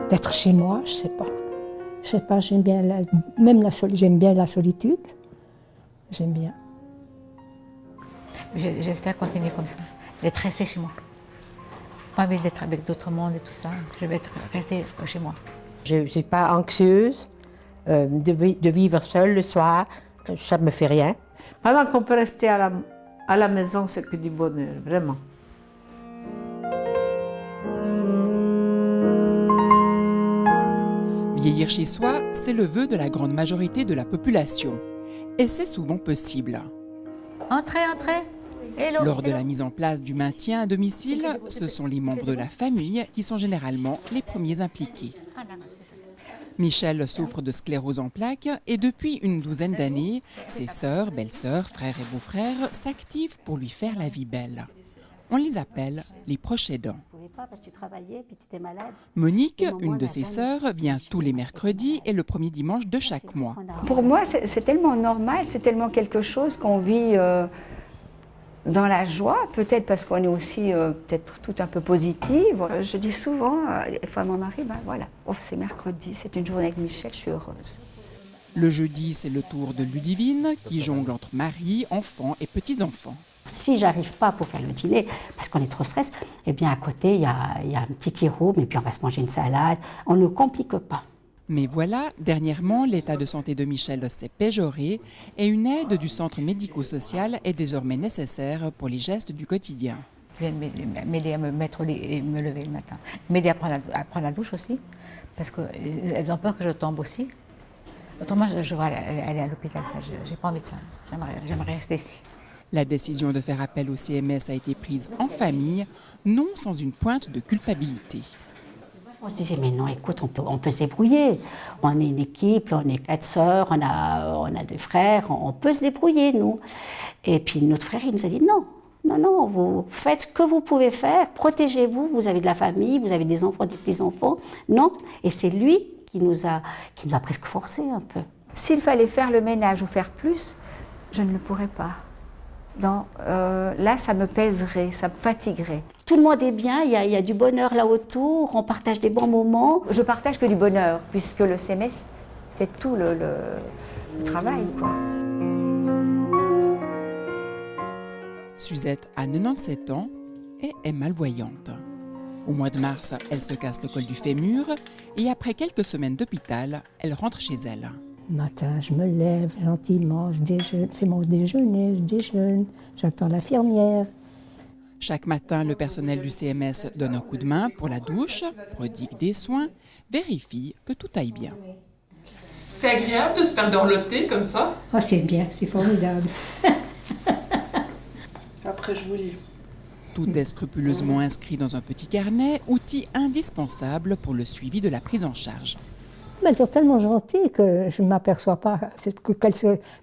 D'être chez moi, je sais pas. Je sais pas, j'aime bien j'aime bien la solitude. J'aime bien. J'espère continuer comme ça, d'être restée chez moi. Pas envie d'être avec d'autres mondes et tout ça. Je vais rester chez moi. Je ne suis pas anxieuse de vivre seule le soir. Ça ne me fait rien. Pendant qu'on peut rester à la maison, c'est que du bonheur, vraiment. Vieillir chez soi, c'est le vœu de la grande majorité de la population. Et c'est souvent possible. Entrez, entrez. Hello, Lors de la mise en place du maintien à domicile, ce sont les membres de la famille qui sont généralement les premiers impliqués. Michel souffre de sclérose en plaques et depuis une douzaine d'années, ses sœurs, belles-sœurs, frères et beaux-frères s'activent pour lui faire la vie belle. On les appelle les proches aidants. Monique, une de ses sœurs, vient tous les mercredis et le premier dimanche de chaque mois. Pour moi, c'est tellement normal, c'est tellement quelque chose qu'on vit dans la joie, peut-être parce qu'on est aussi peut-être tout un peu positive. Je dis souvent, des fois à mon mari, ben voilà, oh, c'est mercredi, c'est une journée avec Michel, je suis heureuse. Le jeudi, c'est le tour de Ludivine qui jongle entre mari, enfants et petits-enfants. Si j'arrive pas pour faire le dîner, parce qu'on est trop stress, eh bien à côté, il y a un petit tea room et puis on va se manger une salade. On ne complique pas. Mais voilà, dernièrement, l'état de santé de Michel s'est péjoré et une aide du centre médico-social est désormais nécessaire pour les gestes du quotidien. Je viens m'aider à me mettre au lit et me lever le matin. M'aider à prendre la douche aussi, parce qu'elles ont peur que je tombe aussi. Autrement, je vais aller à l'hôpital, ça, j'ai pas envie de ça. J'aimerais rester ici. La décision de faire appel au CMS a été prise en famille, non sans une pointe de culpabilité. On se disait, mais non, écoute, on peut se débrouiller. On est une équipe, on est 4 sœurs, on a 2 frères, on peut se débrouiller, nous. Et puis notre frère, il nous a dit, non, vous faites ce que vous pouvez faire, protégez-vous, vous avez de la famille, vous avez des enfants, des petits-enfants. Non, et c'est lui qui nous a presque forcé un peu. S'il fallait faire le ménage ou faire plus, je ne le pourrais pas. Non, là, ça me pèserait, ça me fatiguerait. Tout le monde est bien, il y a du bonheur là autour, on partage des bons moments. Je partage que du bonheur, puisque le CMS fait tout le travail, quoi. Suzette a 97 ans et est malvoyante. Au mois de mars, elle se casse le col du fémur et après quelques semaines d'hôpital, elle rentre chez elle. Le matin, je me lève gentiment, je déjeune, fais mon déjeuner, je déjeune, j'attends l'infirmière. Chaque matin, le personnel du CMS donne un coup de main pour la douche, prodigue des soins, vérifie que tout aille bien. C'est agréable de se faire dorloter comme ça? Oh, c'est bien, c'est formidable. Après, je vous lis. Tout est scrupuleusement inscrit dans un petit carnet, outil indispensable pour le suivi de la prise en charge. Elles sont tellement gentilles que je ne m'aperçois pas qu'il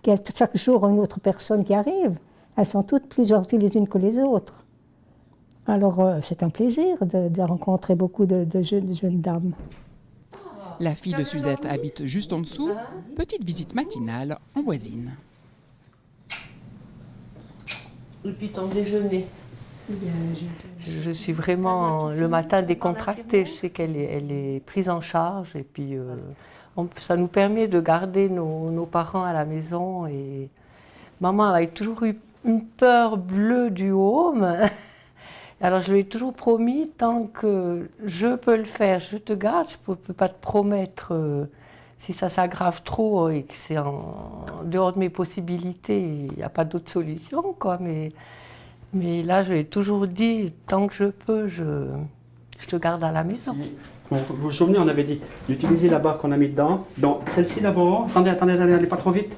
y a chaque jour une autre personne qui arrive. Elles sont toutes plus gentilles les unes que les autres. Alors c'est un plaisir de rencontrer beaucoup de jeunes dames. La fille de Suzette habite juste en dessous. Petite visite matinale en voisine. Et puis ton déjeuner? Je suis vraiment le matin décontractée. Je sais qu'elle est prise en charge et puis ça nous permet de garder nos parents à la maison. Et maman avait toujours eu une peur bleue du home. Alors je lui ai toujours promis, tant que je peux le faire, je te garde. Je ne peux pas te promettre si ça s'aggrave trop et que c'est en dehors de mes possibilités, il n'y a pas d'autre solution, quoi. Mais là, je lui ai toujours dit, tant que je peux, je te garde à la maison. Bon, vous vous souvenez, on avait dit d'utiliser la barre qu'on a mis dedans. Donc, celle-ci d'abord. Attendez, allez pas trop vite.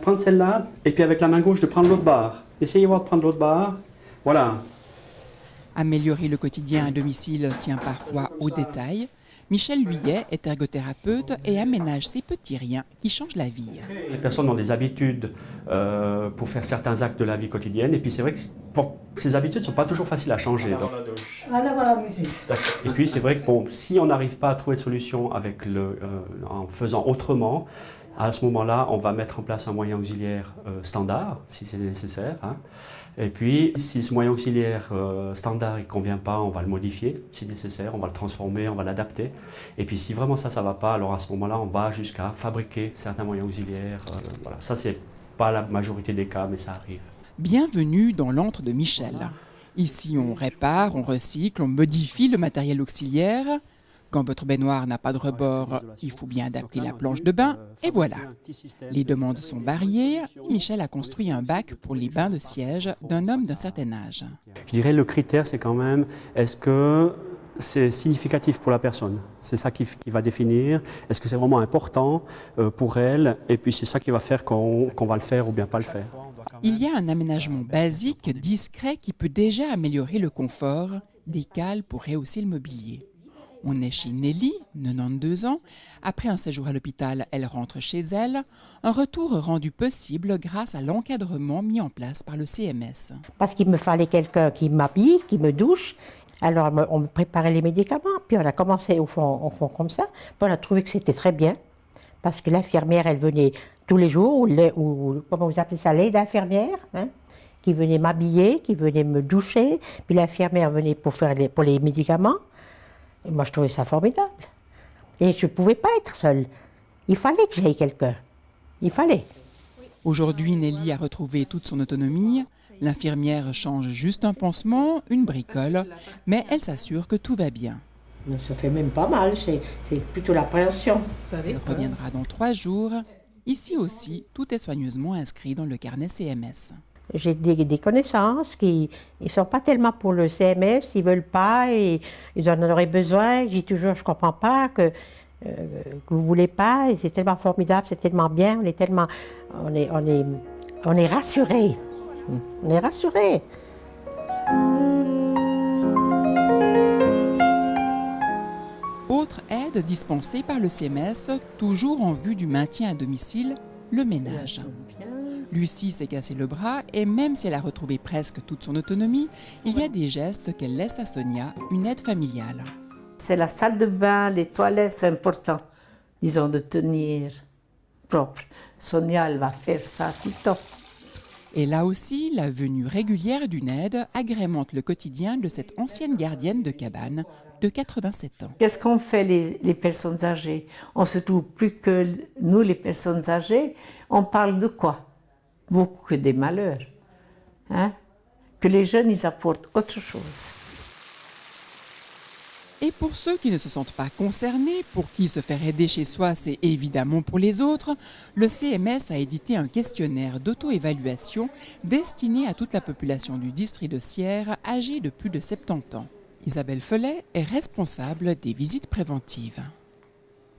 Prendre celle-là, et puis avec la main gauche, de prendre l'autre barre. Essayez voir de prendre l'autre barre. Voilà. Améliorer le quotidien à domicile tient parfois aux détails. Michel Luyet est ergothérapeute et aménage ces petits riens qui changent la vie. Les personnes ont des habitudes pour faire certains actes de la vie quotidienne. Et puis c'est vrai que ces habitudes ne sont pas toujours faciles à changer. Donc. Voilà, musique. Et puis c'est vrai que bon, si on n'arrive pas à trouver de solution en faisant autrement, À ce moment-là, on va mettre en place un moyen auxiliaire standard, si c'est nécessaire. Hein. Et puis, si ce moyen auxiliaire standard ne convient pas, on va le modifier, si nécessaire, on va le transformer, on va l'adapter. Et puis, si vraiment ça ne va pas, alors à ce moment-là, on va jusqu'à fabriquer certains moyens auxiliaires. Voilà. Ça, ce n'est pas la majorité des cas, mais ça arrive. Bienvenue dans l'antre de Michel. Ici, on répare, on recycle, on modifie le matériel auxiliaire. Quand votre baignoire n'a pas de rebord, il faut bien adapter la planche de bain, et voilà. Les demandes sont variées. Michel a construit un bac pour les bains de siège d'un homme d'un certain âge. Je dirais le critère, c'est quand même, est-ce que c'est significatif pour la personne? C'est ça qui va définir. Est-ce que c'est vraiment important pour elle? Et puis c'est ça qui va faire qu'on va le faire ou bien pas le faire. Il y a un aménagement basique, discret, qui peut déjà améliorer le confort, des cales pour rehausser le mobilier. On est chez Nelly, 92 ans. Après un séjour à l'hôpital, elle rentre chez elle. Un retour rendu possible grâce à l'encadrement mis en place par le CMS. Parce qu'il me fallait quelqu'un qui m'habille, qui me douche. Alors, on me préparait les médicaments. Puis on a commencé au fond comme ça. Puis on a trouvé que c'était très bien. Parce que l'infirmière, elle venait tous les jours, ou comment vous appelez ça, l'aide infirmière, hein, qui venait m'habiller, qui venait me doucher. Puis l'infirmière venait pour les médicaments. Et moi, je trouvais ça formidable. Et je ne pouvais pas être seule. Il fallait que j'aie quelqu'un. Il fallait. Aujourd'hui, Nelly a retrouvé toute son autonomie. L'infirmière change juste un pansement, une bricole, mais elle s'assure que tout va bien. Ça fait même pas mal, c'est plutôt l'appréhension. Elle reviendra dans 3 jours. Ici aussi, tout est soigneusement inscrit dans le carnet CMS. J'ai des connaissances qui ne sont pas tellement pour le CMS, ils ne veulent pas, et ils en auraient besoin. Je dis toujours, je ne comprends pas que vous ne voulez pas, et c'est tellement formidable, c'est tellement bien, on est rassurés. On est rassurés. Autre aide dispensée par le CMS, toujours en vue du maintien à domicile, le ménage. Lucie s'est cassé le bras et même si elle a retrouvé presque toute son autonomie, il y a des gestes qu'elle laisse à Sonia, une aide familiale. C'est la salle de bain, les toilettes, c'est important, disons, de tenir propre. Sonia, elle va faire ça tout le temps. Et là aussi, la venue régulière d'une aide agrémente le quotidien de cette ancienne gardienne de cabane de 87 ans. Qu'est-ce qu'on fait les personnes âgées? On se trouve plus que nous, les personnes âgées, on parle de quoi? Beaucoup que des malheurs. Hein? Que les jeunes, ils apportent autre chose. Et pour ceux qui ne se sentent pas concernés, pour qui se faire aider chez soi, c'est évidemment pour les autres, le CMS a édité un questionnaire d'auto-évaluation destiné à toute la population du district de Sierre âgée de plus de 70 ans. Isabelle Follet est responsable des visites préventives.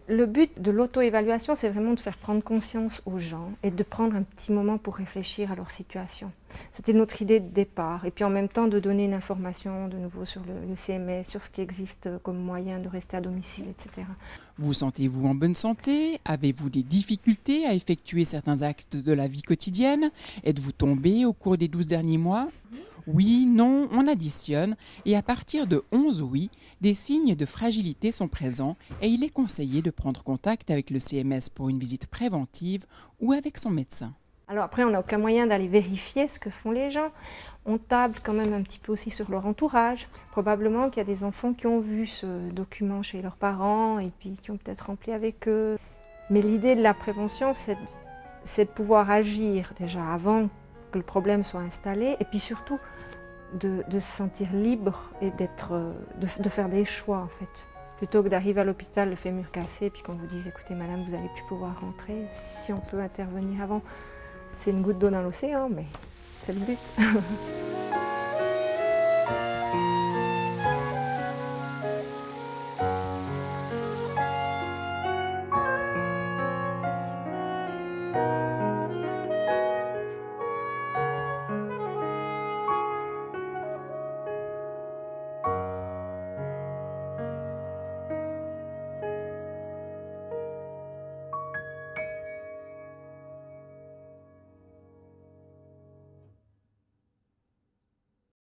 Le but de l'auto-évaluation, c'est vraiment de faire prendre conscience aux gens et de prendre un petit moment pour réfléchir à leur situation. C'était notre idée de départ. Et puis en même temps, de donner une information de nouveau sur le CMS, sur ce qui existe comme moyen de rester à domicile, etc. Vous sentez-vous en bonne santé? Avez-vous des difficultés à effectuer certains actes de la vie quotidienne? Êtes-vous tombé au cours des 12 derniers mois? Oui, non, on additionne et à partir de 11 oui, des signes de fragilité sont présents et il est conseillé de prendre contact avec le CMS pour une visite préventive ou avec son médecin. Alors après, on n'a aucun moyen d'aller vérifier ce que font les gens. On table quand même un petit peu aussi sur leur entourage. Probablement qu'il y a des enfants qui ont vu ce document chez leurs parents et puis qui ont peut-être rempli avec eux. Mais l'idée de la prévention, c'est de pouvoir agir déjà avant que le problème soit installé et puis surtout de se sentir libre et de faire des choix en fait. Plutôt que d'arriver à l'hôpital, le fémur cassé, et puis qu'on vous dise écoutez madame, vous n'allez plus pouvoir rentrer, si on peut intervenir avant. C'est une goutte d'eau dans l'océan, mais c'est le but.